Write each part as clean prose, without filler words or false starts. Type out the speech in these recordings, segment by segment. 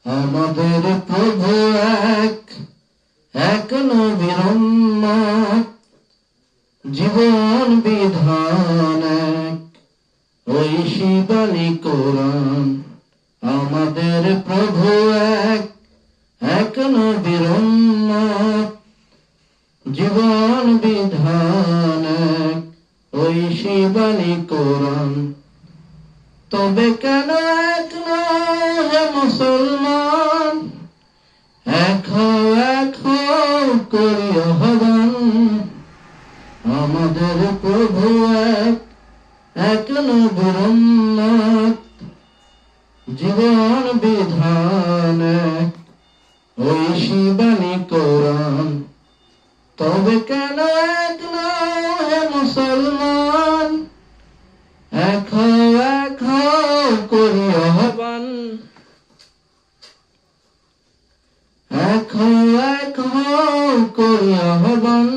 আমাদের প্রভু এক, এক নবীর উম্মত, জীবন বিধান এক, ঐশী বাণী কোরআন। আমাদের প্রভু এক, এক নবীর উম্মত, জীবন বিধান এক, ঐশী বাণী কোরআন। তবে কেন এক নও হে মুসলমান, এক হও করি আহ্বান। আমাদের প্রভু এক, এক নবীর উম্মত, জীবন বিধান এক, ঐশী বাণী কোরআন। তবে কেন এক নও হে মুসলমান, এক হও করি আহ্বান। এক হও করি আহ্বান।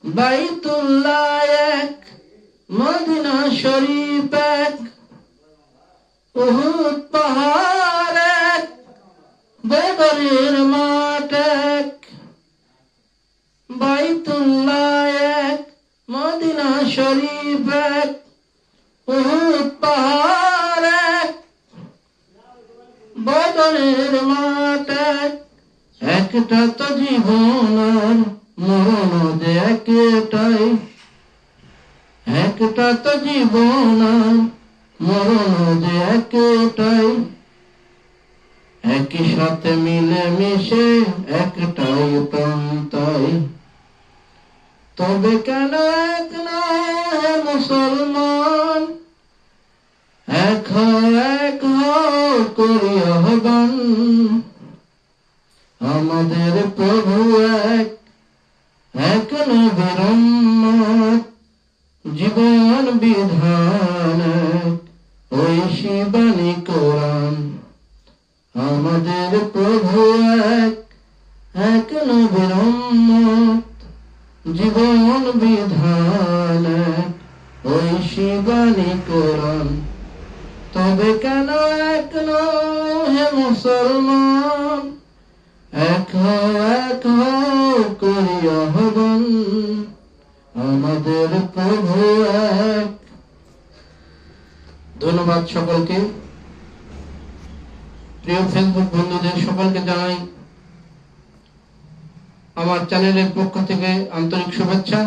বাইতুল্লাহ এক, মদিনা শরীফ এক, উহুদ পাহাড় এক, বদরের মাঠ এক। বাইতুল্লাহ এক, মদিনা শরীফ এক, উহুদ পাহাড় এক, বদরের মাঠ এক। একটা তো জীবন আর মরণ যে একটাই, একটা তো জীবন আর মরণ যে একটাই। একই সাথে মিলে মিশে একটাই প্রান্তাই। তবে কেন এক নও হে মুসলমান, এক হও করি আহ্বান। আমাদের প্রভু এক, এক নবীর উম্মত, জীবন বিধান এক, ঐশী বাণী কোরআন। আমাদের প্রভু এক, এক নবীর উম্মত, জীবন বিধান এক, ঐশী বাণী কোরআন। তবে কেন এক নও হে মুসলমান, এক হও করি আহ্বান। আমাদের প্রভু এক। ধন্যবাদ সকলকে। প্রিয় ফেসবুক বন্ধুদের সকলকে জানাই আমার চ্যানেলের পক্ষ থেকে আন্তরিক শুভেচ্ছা।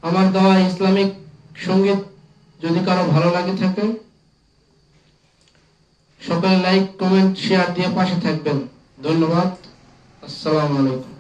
আমার দেওয়া ইসলামিক সঙ্গীত যদি কারো ভালো লাগে থাকে, সকলে লাইক, কমেন্ট, শেয়ার দিয়ে পাশে থাকবেন। ধন্যবাদ। আসসালামু আলাইকুম।